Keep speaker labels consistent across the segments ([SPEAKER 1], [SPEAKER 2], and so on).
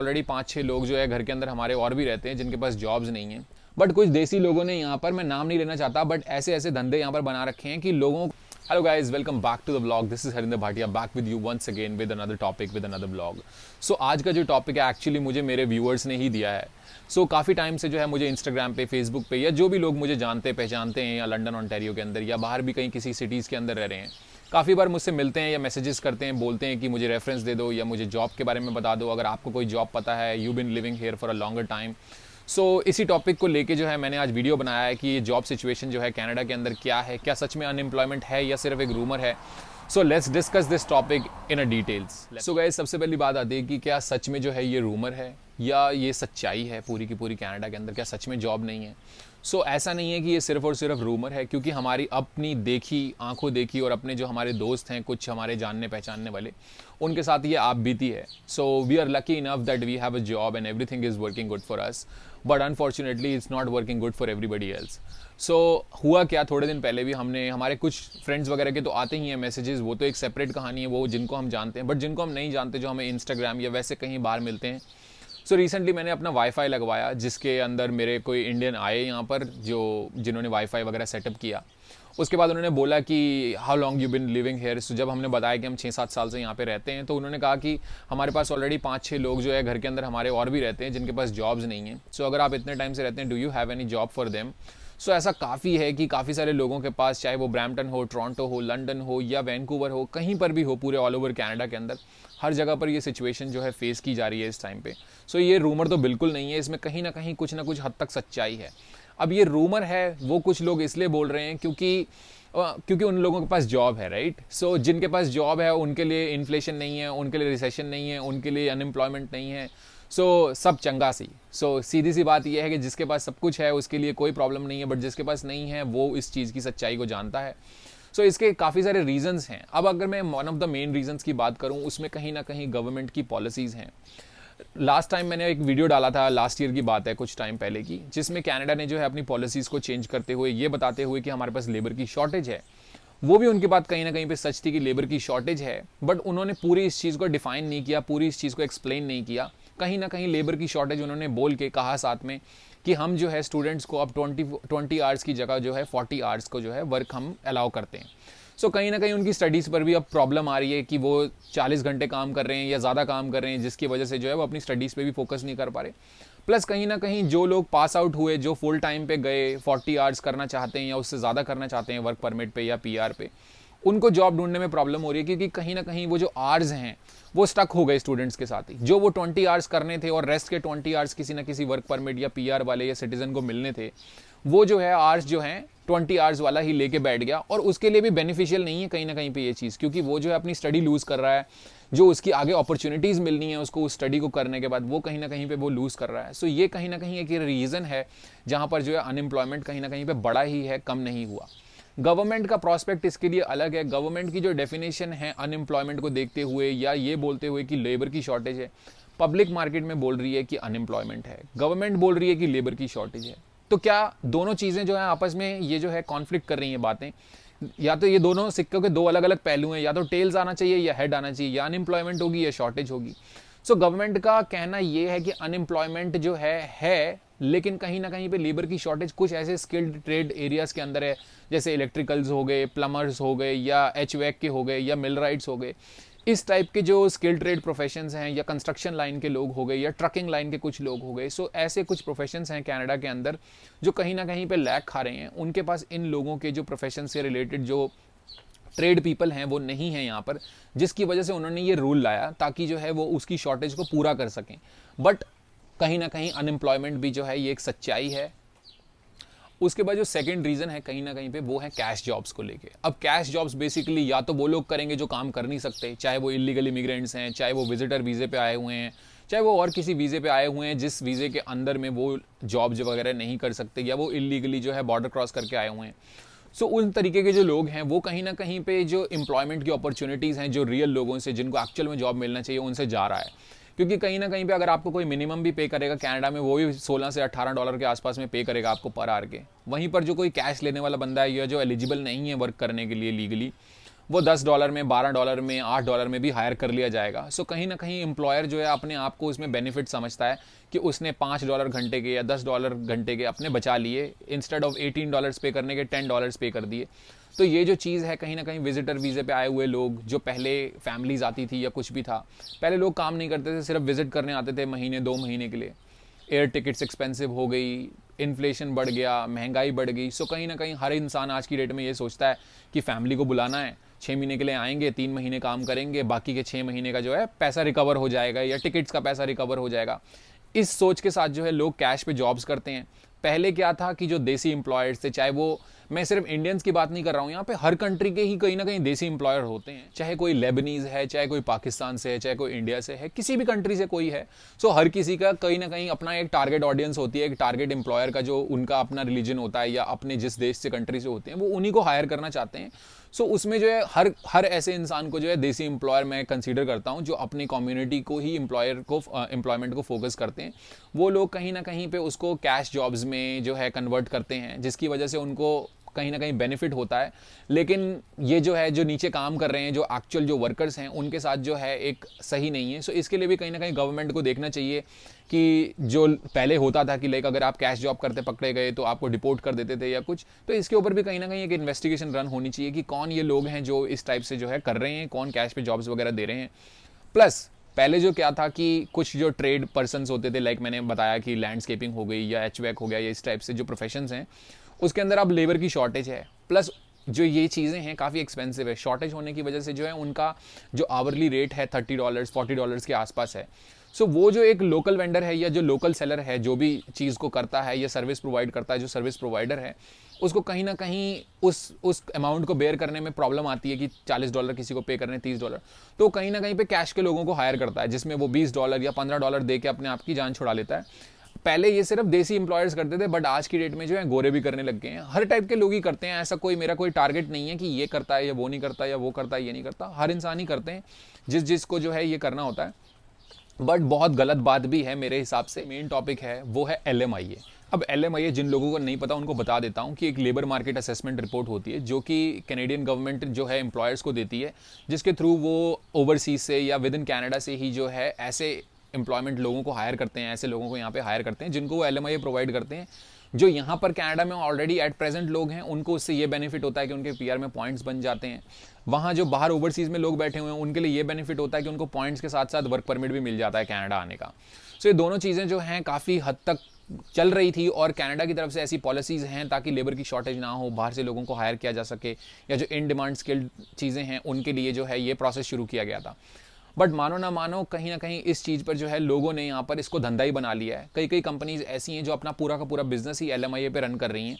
[SPEAKER 1] Already 5-6 लोग जो है घर के अंदर हमारे और भी रहते हैं जिनके पास जॉब्स नहीं हैं। बट कुछ देसी लोगों ने यहाँ पर, मैं नाम नहीं लेना चाहता, बट ऐसे ऐसे धंधे यहाँ पर बना रखे हैं कि लोगों। Hello guys, welcome back to the vlog. This is Harinder Bhatia back with you once again with another topic with another vlog. So आज का जो टॉपिक है एक्चुअली मुझे मेरे व्यूअर्स ने ही दिया है। सो काफ़ी टाइम से जो है मुझे इंस्टाग्राम पे, फेसबुक पे, या जो भी लोग मुझे जानते पहचानते हैं या लंदन ऑन्टेरियो के अंदर या बाहर भी कहीं किसी सिटीज़ के अंदर रह रहे हैं, काफ़ी बार मुझसे मिलते हैं या मैसेजेस करते हैं, बोलते हैं कि मुझे रेफरेंस दे दो या मुझे जॉब के बारे में बता दो, अगर आपको कोई जॉब पता है, you been living here for a longer time. So इसी टॉपिक को लेके जो है मैंने आज वीडियो बनाया है कि ये जॉब सिचुएशन जो है कनाडा के अंदर क्या है, क्या सच में अनएम्प्लॉयमेंट है या सिर्फ एक रूमर है। So let's discuss this topic in a details. So guys, सबसे पहली बात आती है कि क्या सच में जो है ये रूमर है या ये सच्चाई है पूरी की पूरी कनाडा के अंदर, क्या सच में जॉब नहीं है। सो ऐसा नहीं है कि ये सिर्फ और सिर्फ रूमर है, क्योंकि हमारी अपनी देखी, आंखों देखी और अपने जो हमारे दोस्त हैं, कुछ हमारे जानने पहचानने वाले, उनके साथ ये आप बीती है। So we are lucky enough that we have a job and everything is working good for us, but unfortunately it's not working good for everybody else. So हुआ क्या, थोड़े दिन पहले भी हमने, हमारे कुछ फ्रेंड्स वगैरह के तो आते ही हैं मैसेजेस, वो तो एक सेपरेट कहानी है, वो जिनको हम जानते हैं, बट जिनको हम नहीं जानते, जो हमें इंस्टाग्राम या वैसे कहीं बाहर मिलते हैं। सो रिसेंटली मैंने अपना वाईफाई लगवाया, जिसके अंदर मेरे कोई इंडियन आए यहाँ पर, जिन्होंने वाईफाई वगैरह सेटअप किया। उसके बाद उन्होंने बोला कि how long you been living here. So जब हमने बताया कि हम 6-7 साल से यहाँ पे रहते हैं, तो उन्होंने कहा कि हमारे पास ऑलरेडी 5-6 लोग जो है घर के अंदर हमारे और भी रहते हैं जिनके पास जॉब्स नहीं हैं। सो अगर आप इतने टाइम से रहते हैं, do you have any job for them. So ऐसा काफ़ी है कि काफ़ी सारे लोगों के पास, चाहे वो ब्रैम्पटन हो, टोरंटो हो, लंदन हो या वैंकूवर हो, कहीं पर भी हो, पूरे ऑल ओवर कनाडा के अंदर हर जगह पर ये सिचुएशन जो है फेस की जा रही है इस टाइम पे। सो ये रूमर तो बिल्कुल नहीं है, इसमें कहीं ना कहीं कुछ ना कुछ हद तक सच्चाई है। अब ये रूमर है, वो कुछ लोग इसलिए बोल रहे हैं क्योंकि उन लोगों के पास जॉब है, राइट। सो जिनके पास जॉब है उनके लिए इन्फ्लेशन नहीं है, उनके लिए रिसेशन नहीं है, उनके लिए अनएम्प्लॉयमेंट नहीं है। सो सब चंगा सी। सो सीधी सी बात यह है कि जिसके पास सब कुछ है उसके लिए कोई प्रॉब्लम नहीं है, बट जिसके पास नहीं है वो इस चीज़ की सच्चाई को जानता है। सो इसके काफ़ी सारे रीजंस हैं। अब अगर मैं one of the main reasons की बात करूं, उसमें कहीं ना कहीं गवर्नमेंट की पॉलिसीज़ हैं। लास्ट टाइम मैंने एक वीडियो डाला था, लास्ट ईयर की बात है, कुछ टाइम पहले की, जिसमें कनाडा ने जो है अपनी पॉलिसीज़ को चेंज करते हुए ये बताते हुए कि हमारे पास लेबर की शॉर्टेज है। वो भी उनकी बात कहीं ना कहीं पे सच थी कि लेबर की शॉर्टेज है, बट उन्होंने पूरी इस चीज़ को डिफाइन नहीं किया, पूरी इस चीज़ को एक्सप्लेन नहीं किया। कहीं ना कहीं लेबर की शॉर्टेज उन्होंने बोल के कहा साथ में कि हम जो है स्टूडेंट्स को अब 20 आवर्स की जगह जो है 40 आवर्स को जो है वर्क हम अलाउ करते हैं। सो कहीं ना कहीं उनकी स्टडीज़ पर भी अब प्रॉब्लम आ रही है कि वो 40 घंटे काम कर रहे हैं या ज़्यादा काम कर रहे हैं, जिसकी वजह से जो है वो अपनी स्टडीज़ पे भी फोकस नहीं कर पा रहे। प्लस कहीं ना कहीं जो लोग पास आउट हुए, जो फुल टाइम पे गए, 40 आवर्स करना चाहते हैं या उससे ज़्यादा करना चाहते हैं वर्क परमिट पे या पीआर पे, उनको जॉब ढूंढने में प्रॉब्लम हो रही है, क्योंकि कहीं ना कहीं वो जो आवर्स हैं वो स्टक हो गए स्टूडेंट्स के साथ ही। जो वो 20 आवर्स करने थे और रेस्ट के 20 आवर्स किसी ना किसी वर्क परमिट या पीआर वाले या सिटीजन को मिलने थे, वो जो है आवर्स जो हैं 20 आवर्स वाला ही लेके बैठ गया। और उसके लिए भी बेनिफिशियल नहीं है कहीं ना कहीं पे ये चीज़, क्योंकि वो जो है अपनी स्टडी लूज़ कर रहा है, जो उसकी आगे अपॉर्चुनिटीज़ मिलनी है उसको उस स्टडी को करने के बाद, वो कहीं ना कहीं पे वो लूज़ कर रहा है। सो ये कहीं ना कहीं एक रीज़न है जहाँ पर जो है अनएम्प्लॉयमेंट कहीं ना कहीं पे बड़ा ही है, कम नहीं हुआ। गवर्नमेंट का प्रॉस्पेक्ट इसके लिए अलग है। गवर्नमेंट की जो डेफिनेशन है अनएम्प्लॉयमेंट को देखते हुए या ये बोलते हुए कि लेबर की शॉर्टेज है, पब्लिक मार्केट में बोल रही है कि अनएम्प्लॉयमेंट है, गवर्नमेंट बोल रही है कि लेबर की शॉर्टेज है। तो क्या दोनों चीज़ें जो है आपस में ये जो है कॉन्फ्लिक्ट कर रही हैं बातें, या तो ये दोनों सिक्कों के दो अलग अलग पहलू हैं, या तो टेल्स आना चाहिए या हेड आना चाहिए, या अनएम्प्लॉयमेंट होगी या शॉर्टेज होगी। सो गवर्नमेंट का कहना ये है कि अनएम्प्लॉयमेंट जो है, लेकिन कहीं ना कहीं पे लेबर की शॉर्टेज कुछ ऐसे स्किल्ड ट्रेड एरियाज़ के अंदर है, जैसे इलेक्ट्रिकल्स हो गए, प्लमर्स हो गए, या एचवैक के हो गए, या मिल राइट्स हो गए। इस टाइप के जो स्किल ट्रेड प्रोफेशंस हैं, या कंस्ट्रक्शन लाइन के लोग हो गए, या ट्रकिंग लाइन के कुछ लोग हो गए। सो ऐसे कुछ प्रोफेशंस हैं कनाडा के अंदर जो कहीं ना कहीं पे लैग खा रहे हैं। उनके पास इन लोगों के जो प्रोफेशन से रिलेटेड जो ट्रेड पीपल हैं वो नहीं है यहाँ पर, जिसकी वजह से उन्होंने ये रूल लाया ताकि जो है वो उसकी शॉर्टेज को पूरा कर सकें। बट कहीं ना कहीं अनएम्प्लॉयमेंट भी जो है ये एक सच्चाई है। उसके बाद जो सेकंड रीज़न है कहीं ना कहीं पे, वो है कैश जॉब्स को लेके। अब कैश जॉब्स बेसिकली या तो वो लोग करेंगे जो काम कर नहीं सकते, चाहे वो इलीगल इमिग्रेंट्स हैं, चाहे वो विजिटर वीज़े पे आए हुए हैं, चाहे वो और किसी वीज़े पे आए हुए हैं जिस वीज़े के अंदर में वो जॉब्स वगैरह नहीं कर सकते, या वो इलीगली जो है बॉर्डर क्रॉस करके आए हुए हैं। सो उन तरीके के जो लोग हैं वो कहीं ना कहीं पे जो एम्प्लॉयमेंट की अपॉर्चुनिटीज़ हैं, जो रियल लोगों से, जिनको एक्चुअल में जॉब मिलना चाहिए, उनसे जा रहा है। क्योंकि कहीं ना कहीं पे अगर आपको कोई मिनिमम भी पे करेगा कनाडा में, वो भी 16 से 18 डॉलर के आसपास में पे करेगा आपको पर आवर के। वहीं पर जो कोई कैश लेने वाला बंदा है या जो एलिजिबल नहीं है वर्क करने के लिए लीगली, वो $10 में, $12 में, $8 में भी हायर कर लिया जाएगा। सो कहीं ना कहीं एम्प्लॉयर जो है अपने आप को इसमें बेनिफिट समझता है कि उसने $5 घंटे के या $10 घंटे के अपने बचा लिए, इंस्टेड ऑफ $18 पे करने के $10 पे कर दिए। तो ये जो चीज़ है कहीं ना कहीं विजिटर वीज़े पे आए हुए लोग, जो पहले फैमिलीज आती थी या कुछ भी था, पहले लोग काम नहीं करते थे, सिर्फ विजिट करने आते थे महीने 2 महीने के लिए। एयर टिकट्स एक्सपेंसिव हो गई, इन्फ्लेशन बढ़ गया, महंगाई बढ़ गई। सो कहीं ना कहीं हर इंसान आज की डेट में ये सोचता है कि फैमिली को बुलाना है, 6 महीने के लिए आएंगे, 3 महीने काम करेंगे, बाकी के 6 महीने का जो है पैसा रिकवर हो जाएगा या टिकट्स का पैसा रिकवर हो जाएगा। इस सोच के साथ जो है लोग कैश पे जॉब्स करते हैं। पहले क्या था कि जो देसी एम्प्लॉयर्स थे, चाहे वो, मैं सिर्फ इंडियंस की बात नहीं कर रहा हूँ यहाँ पे, हर कंट्री के ही कहीं ना कहीं देसी एम्प्लॉयर होते हैं, चाहे कोई लेबनीज है, चाहे कोई पाकिस्तान से है, चाहे कोई इंडिया से है, किसी भी कंट्री से कोई है। सो हर किसी का कहीं ना कहीं अपना एक टारगेट ऑडियंस होती है, एक टारगेट एम्प्लॉयर का, जो उनका अपना रिलीजन होता है या अपने जिस देश से कंट्री से होते हैं वो उन्हीं को हायर करना चाहते हैं। सो उसमें जो है हर ऐसे इंसान को जो है देसी एम्प्लॉयर मैं कंसीडर करता हूँ, जो अपनी कम्युनिटी को ही एम्प्लॉयमेंट को फोकस करते हैं। वो लोग कहीं ना कहीं पे उसको कैश जॉब्स में जो है कन्वर्ट करते हैं, जिसकी वजह से उनको कहीं ना कहीं बेनिफिट होता है। लेकिन ये जो है, जो नीचे काम कर रहे हैं, जो एक्चुअल जो वर्कर्स हैं, उनके साथ जो है एक सही नहीं है। सो इसके लिए भी कहीं ना कहीं गवर्नमेंट को देखना चाहिए कि जो पहले होता था कि लाइक अगर आप कैश जॉब करते पकड़े गए तो आपको डिपोर्ट कर देते थे या कुछ, तो इसके ऊपर भी कहीं ना कहीं एक इन्वेस्टिगेशन रन होनी चाहिए कि कौन ये लोग हैं जो इस टाइप से जो है कर रहे हैं, कौन कैश पे जॉब्स वगैरह दे रहे हैं। प्लस पहले जो क्या था कि कुछ जो ट्रेड पर्सनस होते थे, लाइक मैंने बताया कि लैंडस्केपिंग हो गई या एचवैक हो गया, या इस टाइप से जो प्रोफेशंस हैं, उसके अंदर अब लेबर की शॉर्टेज है। प्लस जो ये चीज़ें हैं काफ़ी एक्सपेंसिव है। शॉर्टेज होने की वजह से जो है उनका जो आवरली रेट है $30 $40 के आसपास है। सो वो जो एक लोकल वेंडर है या जो लोकल सेलर है, जो भी चीज़ को करता है या सर्विस प्रोवाइड करता है, जो सर्विस प्रोवाइडर है, उसको कहीं ना कहीं उस अमाउंट को बेयर करने में प्रॉब्लम आती है कि $40 किसी को पे करने, $30, तो कहीं ना कहीं पे कैश के लोगों को हायर करता है, जिसमें वो $20 या $15 दे के अपने आप की जान छुड़ा लेता है। पहले ये सिर्फ देसी एम्प्लॉयर्स करते थे, बट आज की डेट में जो है गोरे भी करने लग गए हैं। हर टाइप के लोग ही करते हैं, ऐसा कोई मेरा कोई टारगेट नहीं है कि ये करता है या वो नहीं करता, या वो करता है ये नहीं करता। हर इंसान ही करते हैं जिसको जो है ये करना होता है। बट बहुत गलत बात भी है मेरे हिसाब से। मेन टॉपिक है वो है LMIA। अब LMIA जिन लोगों को नहीं पता उनको बता देता हूँ कि एक लेबर मार्केट असेसमेंट रिपोर्ट होती है, जो कि कैनेडियन गवर्नमेंट जो है एम्प्लॉयर्स को देती है, जिसके थ्रू वो ओवरसीज से या विद इन कैनेडा से ही जो है ऐसे एम्प्लॉयमेंट लोगों को हायर करते हैं, ऐसे लोगों को यहाँ पे हायर करते हैं जिनको वो LMIA प्रोवाइड करते हैं। जो यहाँ पर कनाडा में ऑलरेडी एट प्रेजेंट लोग हैं, उनको उससे ये बेनिफिट होता है कि उनके PR में पॉइंट्स बन जाते हैं। वहाँ जो बाहर ओवरसीज़ में लोग बैठे हुए हैं, उनके लिए ये बेनिफिट होता है कि उनको पॉइंट्स के साथ साथ वर्क परमिट भी मिल जाता है कनाडा आने का। सो ये दोनों चीज़ें जो हैं काफ़ी हद तक चल रही थी, और कनाडा की तरफ से ऐसी पॉलिसीज़ हैं ताकि लेबर की शॉर्टेज ना हो, बाहर से लोगों को हायर किया जा सके, या जो इन डिमांड स्किल्ड चीज़ें हैं उनके लिए जो है ये प्रोसेस शुरू किया गया था। बट मानो ना मानो, कहीं ना कहीं इस चीज़ पर जो है लोगों ने यहाँ पर इसको धंधा ही बना लिया है। कई कंपनीज ऐसी हैं जो अपना पूरा का पूरा बिजनेस ही LMIA पे रन कर रही हैं।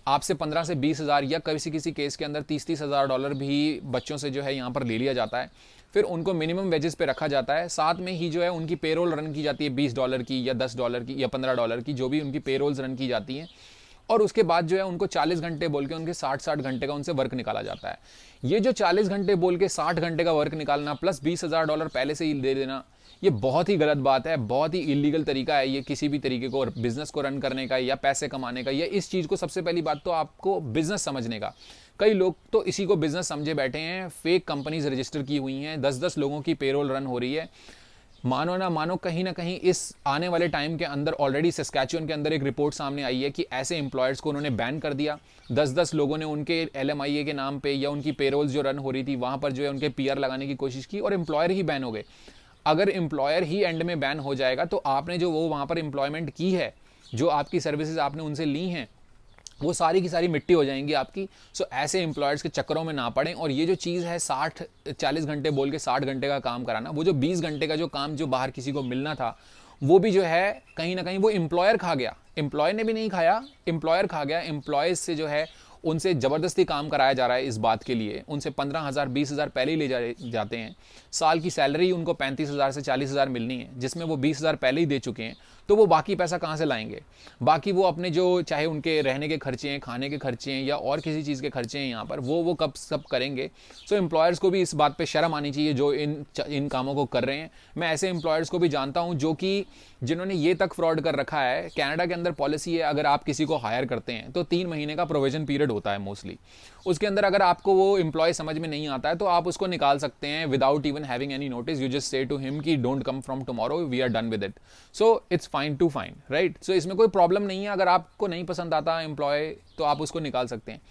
[SPEAKER 1] आपसे 15 से 20 हज़ार या किसी केस के अंदर 30 हज़ार डॉलर भी बच्चों से जो है यहाँ पर ले लिया जाता है। फिर उनको मिनिमम वेजेस पे रखा जाता है, साथ में ही जो है उनकी पेरोल रन की जाती है $20 की या $10 की या $15 की, जो भी उनकी पेरोल्स रन की जाती हैं। और उसके बाद जो है उनको 40 घंटे बोल के उनके 60 घंटे का उनसे वर्क निकाला जाता है। ये जो 40 घंटे बोल के 60 घंटे का वर्क निकालना प्लस $20,000 पहले से ही दे देना, ये बहुत ही गलत बात है, बहुत ही इलीगल तरीका है ये किसी भी तरीके को बिजनेस को रन करने का या पैसे कमाने का, या इस चीज़ को सबसे पहली बात तो आपको बिजनेस समझने का। कई लोग तो इसी को बिजनेस समझे बैठे हैं, फेक कंपनीज रजिस्टर की हुई हैं, 10-10 लोगों की पेरोल रन हो रही है। मानो ना मानो, कहीं ना कहीं इस आने वाले टाइम के अंदर ऑलरेडी सस्कैचुअन के अंदर एक रिपोर्ट सामने आई है कि ऐसे एम्प्लॉयर्स को उन्होंने बैन कर दिया। 10-10 लोगों ने उनके LMIA के नाम पे या उनकी पेरोल्स जो रन हो रही थी वहाँ पर जो है उनके PR लगाने की कोशिश की, और एम्प्लॉयर ही बैन हो गए। अगर एम्प्लॉयर ही एंड में बैन हो जाएगा तो आपने जो वो वहाँ पर एम्प्लॉयमेंट की है, जो आपकी सर्विसेज आपने उनसे ली हैं, वो सारी की सारी मिट्टी हो जाएंगी आपकी। सो ऐसे एम्प्लॉयर्स के चक्करों में ना पड़ें। और ये जो चीज़ है 40 घंटे बोल के 60 घंटे का काम कराना, वो जो 20 घंटे का जो काम जो बाहर किसी को मिलना था, वो भी जो है कहीं ना कहीं वो एम्प्लॉयर खा गया। एम्प्लॉयर ने भी नहीं खाया, एम्प्लॉयर खा गया। एम्प्लॉयज़ से जो है उनसे ज़बरदस्ती काम कराया जा रहा है इस बात के लिए। उनसे 15,000 20,000 पहले ही ले जाते हैं। साल की सैलरी उनको 35,000 से 40,000 मिलनी है, जिसमें वो 20,000 पहले ही दे चुके हैं। तो वो बाकी पैसा कहाँ से लाएंगे? बाकी वो अपने जो चाहे उनके रहने के खर्चे हैं, खाने के खर्चे हैं, या और किसी चीज़ के खर्चे हैं यहाँ पर, वो कब सब करेंगे? सो एम्प्लॉयर्स को भी इस बात पे शर्म आनी चाहिए जो इन कामों को कर रहे हैं। मैं ऐसे एम्प्लॉयर्स को भी जानता हूँ जो कि जिन्होंने ये तक फ्रॉड कर रखा है। कनाडा के अंदर पॉलिसी है, अगर आप किसी को हायर करते हैं तो 3 महीने का प्रोविजन पीरियड होता है मोस्टली। उसके अंदर अगर आपको वो एम्प्लॉय समझ में नहीं आता है तो आप उसको निकाल सकते हैं without even having any notice. You just say to him कि don't come from tomorrow, we are done with it. So it's fine to fine, right. So इसमें कोई प्रॉब्लम नहीं है। अगर आपको नहीं पसंद आता एम्प्लॉय तो आप उसको निकाल सकते हैं।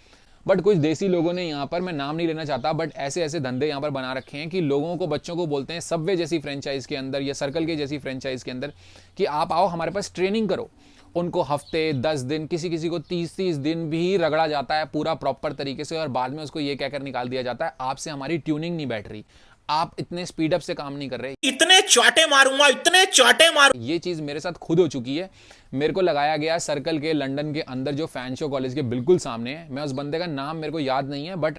[SPEAKER 1] बट कुछ देसी लोगों ने यहाँ पर, मैं नाम नहीं लेना चाहता, बट ऐसे ऐसे धंधे यहाँ पर बना रखे हैं कि लोगों को, बच्चों को बोलते हैं सबवे जैसी फ्रेंचाइज के अंदर या सर्कल के जैसी फ्रेंचाइज के अंदर कि आप आओ हमारे पास ट्रेनिंग करो। उनको हफ्ते 10 दिन, किसी किसी को 30-30 दिन भी रगड़ा जाता है पूरा प्रॉपर तरीके से, और बाद में उसको ये कहकर निकाल दिया जाता है आपसे हमारी ट्यूनिंग नहीं बैठ रही, आप इतने स्पीड अप से काम नहीं कर रहे,
[SPEAKER 2] इतने चाटे मारूंगा, इतने चाटे मारू।
[SPEAKER 1] ये चीज़ मेरे साथ खुद हो चुकी है। मेरे को लगाया गया सर्कल के लंदन के अंदर जो फैन शो कॉलेज के बिल्कुल सामने है। मैं उस बंदे का नाम मेरे को याद नहीं है, बट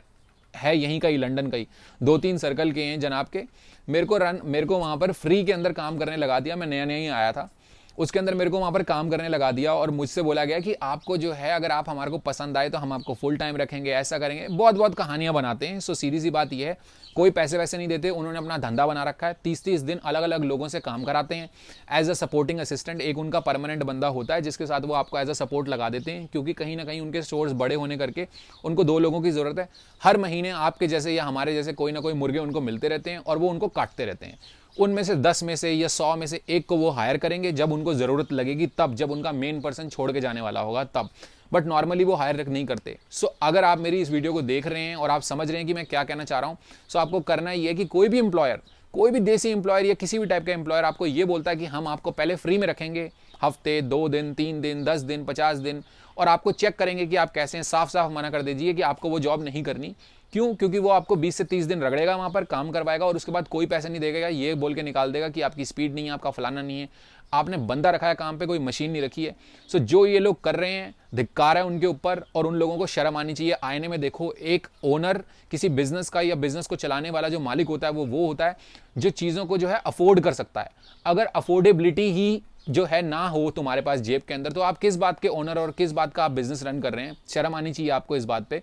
[SPEAKER 1] है यहीं का ही, लंदन का ही। 2-3 सर्कल के हैं जनाब के। मेरे को वहाँ पर फ्री के अंदर काम करने लगा दिया। मैं नया नया ही आया था। उसके अंदर मेरे को वहाँ पर काम करने लगा दिया और मुझसे बोला गया कि आपको जो है, अगर आप हमारे को पसंद आए तो हम आपको फुल टाइम रखेंगे, ऐसा करेंगे। बहुत बहुत कहानियाँ बनाते हैं। सो सीधी सी बात यह है, कोई पैसे वैसे नहीं देते। उन्होंने अपना धंधा बना रखा है। 30-30 दिन अलग अलग लोगों से काम कराते हैं एज अ सपोर्टिंग असिस्टेंट। एक उनका परमानेंट बंदा होता है जिसके साथ वो आपको एज अ सपोर्ट लगा देते हैं, क्योंकि कहीं ना कहीं उनके स्टोर्स बड़े होने करके उनको 2 लोगों की ज़रूरत है। हर महीने आपके जैसे या हमारे जैसे कोई ना कोई मुर्गे उनको मिलते रहते हैं और वो उनको काटते रहते हैं। उनमें से 10 में से या 100 में से एक को वो हायर करेंगे जब उनको ज़रूरत लगेगी, तब जब उनका मेन पर्सन छोड़ के जाने वाला होगा तब। बट नॉर्मली वो हायर नहीं करते। सो अगर आप मेरी इस वीडियो को देख रहे हैं और आप समझ रहे हैं कि मैं क्या कहना चाह रहा हूँ, सो आपको करना ये है कि कोई भी एम्प्लॉयर, कोई भी देसी एम्प्लॉयर या किसी भी टाइप का एम्प्लॉयर आपको ये बोलता है कि हम आपको पहले फ्री में रखेंगे हफ्ते, 2 दिन, 3 दिन, 10 दिन, 50 दिन, और आपको चेक करेंगे कि आप कैसे हैं, साफ साफ मना कर दीजिए कि आपको वो जॉब नहीं करनी। क्यों? क्योंकि वो आपको 20 से 30 दिन रगड़ेगा, वहाँ पर काम करवाएगा और उसके बाद कोई पैसा नहीं देगा, ये बोल के निकाल देगा कि आपकी स्पीड नहीं है, आपका फलाना नहीं है। आपने बंदा रखा है काम पे, कोई मशीन नहीं रखी है। सो जो ये लोग कर रहे हैं, धिक्कार है उनके ऊपर, और उन लोगों को शर्म आनी चाहिए। आईने में देखो। एक ओनर किसी बिजनेस का या बिजनेस को चलाने वाला जो मालिक होता है वो होता है जो चीज़ों को जो है अफोर्ड कर सकता है। अगर अफोर्डेबिलिटी ही जो है ना हो तुम्हारे पास जेब के अंदर, तो आप किस बात के ओनर और किस बात का आप बिजनेस रन कर रहे हैं? शर्म आनी चाहिए आपको इस बात पे।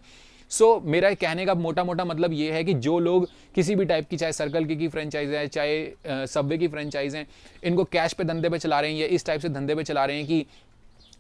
[SPEAKER 1] मेरा कहने का मोटा मोटा मतलब ये है कि जो लोग किसी भी टाइप की, चाहे सर्कल की फ्रेंचाइज है, चाहे सबवे की फ्रेंचाइज हैं, इनको कैश पे धंधे पे चला रहे हैं या इस टाइप से धंधे पे चला रहे हैं कि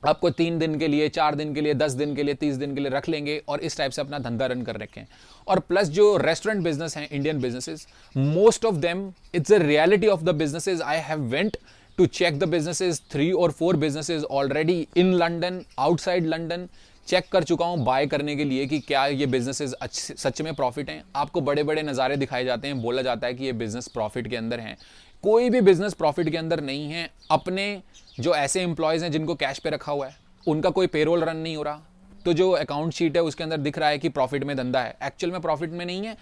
[SPEAKER 1] आपको 3 दिन के लिए, 4 दिन के लिए, 10 दिन के लिए, 30 दिन के लिए रख लेंगे और इस टाइप से अपना धंधा रन कर रखे हैं। और प्लस जो रेस्टोरेंट बिजनेस हैं, Indian businesses, most of them, it's a reality of the businesses. I have went to check the businesses, 3 or 4 businesses already in London, outside London, check कर चुका हूं बाय करने के लिए कि क्या ये बिजनेसेस सच में प्रॉफिट हैं। आपको बड़े बड़े नज़ारे दिखाए जाते हैं, बोला जाता है कि ये बिजनेस प्रॉफिट के अंदर हैं। कोई भी बिजनेस प्रॉफिट के अंदर नहीं है। अपने जो ऐसे एम्प्लॉयज़ हैं जिनको कैश पे रखा हुआ है, उनका कोई पेरोल रन नहीं हो रहा, तो जो अकाउंट शीट है उसके अंदर दिख रहा है कि प्रॉफिट में धंधा है, एक्चुअल में प्रॉफिट में नहीं है।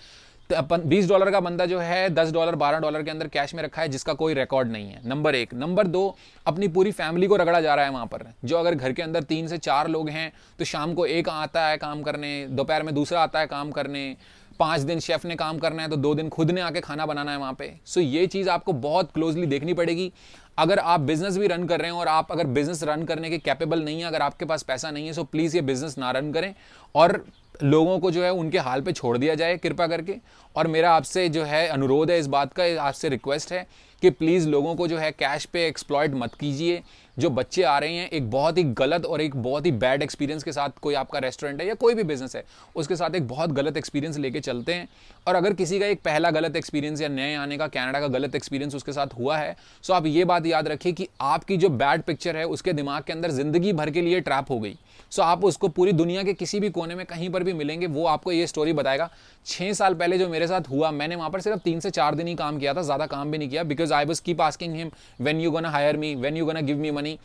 [SPEAKER 1] $20 का बंदा जो है $10, $12 के अंदर कैश में रखा है, जिसका कोई रिकॉर्ड नहीं है। नंबर 1। नंबर 2, अपनी पूरी फैमिली को रगड़ा जा रहा है वहाँ पर। जो अगर घर के अंदर 3 से 4 लोग हैं तो शाम को एक आता है काम करने, दोपहर में दूसरा आता है काम करने, 5 दिन शेफ ने काम करना है तो 2 दिन खुद ने आके खाना बनाना है वहाँ पे। सो ये चीज़ आपको बहुत क्लोजली देखनी पड़ेगी। अगर आप बिजनेस भी रन कर रहे हैं और आप अगर बिजनेस रन करने के कैपेबल नहीं है, अगर आपके पास पैसा नहीं है, सो प्लीज़ ये बिजनेस ना रन करें और लोगों को जो है उनके हाल पे छोड़ दिया जाए कृपा करके। और मेरा आपसे जो है अनुरोध है इस बात का, आपसे रिक्वेस्ट है कि प्लीज़ लोगों को जो है कैश पे एक्सप्लॉइट मत कीजिए। जो बच्चे आ रहे हैं एक बहुत ही गलत और एक बहुत ही बैड एक्सपीरियंस के साथ, कोई आपका रेस्टोरेंट है या कोई भी बिजनेस है उसके साथ एक बहुत गलत एक्सपीरियंस लेके चलते हैं। और अगर किसी का एक पहला गलत एक्सपीरियंस या नए आने का कनाडा का गलत एक्सपीरियंस उसके साथ हुआ है, सो आप ये बात याद रखिए कि आपकी जो बैड पिक्चर है उसके दिमाग के अंदर ज़िंदगी भर के लिए ट्रैप हो गई। सो आप उसको पूरी दुनिया के किसी भी कोने में कहीं पर भी मिलेंगे, वो आपको ये स्टोरी बताएगा। 6 साल पहले जो मेरे साथ हुआ, मैंने वहाँ पर सिर्फ 3 से 4 दिन ही काम किया था, ज़्यादा काम भी नहीं किया, because I was keep asking him when you gonna hire me, when you gonna give me money,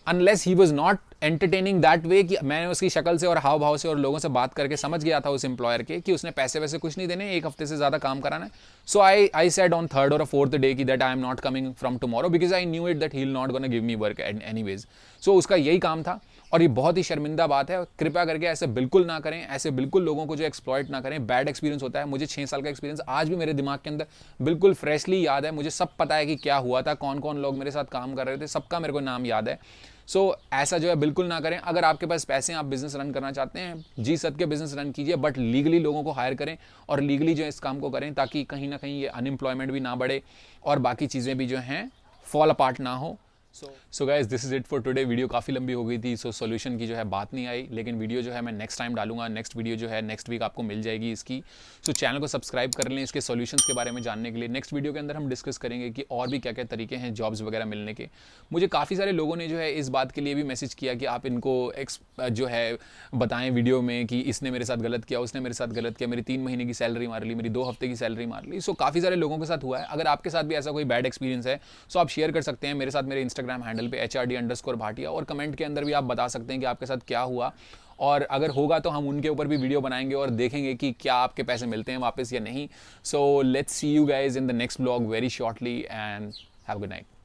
[SPEAKER 1] unless he was not entertaining that way. कि मैंने उसकी शक्ल से और हाव भाव से और लोगों से बात करके समझ गया था उस एम्प्लॉयर के कि उसने पैसे वैसे कुछ नहीं देने, 1 हफ्ते से ज़्यादा काम कराना है। So I said on 3rd or 4th day कि that I am not coming from tomorrow because I knew it that he will not gonna give me work anyways. So उसका यही काम था और ये बहुत ही शर्मिंदा बात है। कृपया करके ऐसे बिल्कुल ना करें, ऐसे बिल्कुल लोगों को जो एक्सप्लॉइट ना करें। बैड एक्सपीरियंस होता है। मुझे 6 साल का एक्सपीरियंस आज भी मेरे दिमाग के अंदर बिल्कुल फ्रेशली याद है। मुझे सब पता है कि क्या हुआ था, कौन कौन लोग मेरे साथ काम कर रहे थे, सबका मेरे को नाम याद है। सो ऐसा जो है बिल्कुल ना करें। अगर आपके पास पैसे हैं, आप बिजनेस रन करना चाहते हैं, जी सद के बिजनेस रन कीजिए, बट लीगली लोगों को हायर करें और लीगली जो है इस काम को करें, ताकि कहीं ना कहीं ये अनएम्प्लॉयमेंट भी ना बढ़े और बाकी चीज़ें भी जो हैं फॉल अपार्ट ना हो। So guys this is it for today. Video काफ़ी लंबी हो गई थी, सो सोल्यूशन की जो है बात नहीं आई, लेकिन वीडियो जो है मैं नेक्स्ट टाइम डालूंगा। नेक्स्ट वीडियो जो है नेक्स्ट वीक आपको मिल जाएगी इसकी। सो चैनल को सब्सक्राइब कर लें इसके सॉल्यूशंस के बारे में जानने के लिए। नेक्स्ट वीडियो के अंदर हम डिस्कस करेंगे कि और भी क्या क्या तरीके हैं जॉब्स वगैरह मिलने के। मुझे काफ़ी सारे लोगों ने जो है इस बात के लिए भी मैसेज किया कि आप इनको जो है बताएं वीडियो में कि इसने मेरे साथ गलत किया, उसने मेरे साथ गलत किया, मेरी 3 महीने की सैलरी मार ली, मेरी 2 हफ्ते की सैलरी मार ली। सो काफ़ी सारे लोगों के साथ हुआ है। अगर आपके साथ भी ऐसा कोई बैड एक्सपीरियंस है सो आप शेयर कर सकते हैं मेरे साथ मेरे इंस्टाग्राम हैंडल पे HRD_भाटिया, और कमेंट के अंदर भी आप बता सकते हैं कि आपके साथ क्या हुआ, और अगर होगा तो हम उनके ऊपर भी वीडियो बनाएंगे और देखेंगे कि क्या आपके पैसे मिलते हैं वापस या नहीं। So let's see you guys in the next blog very shortly and have a good night.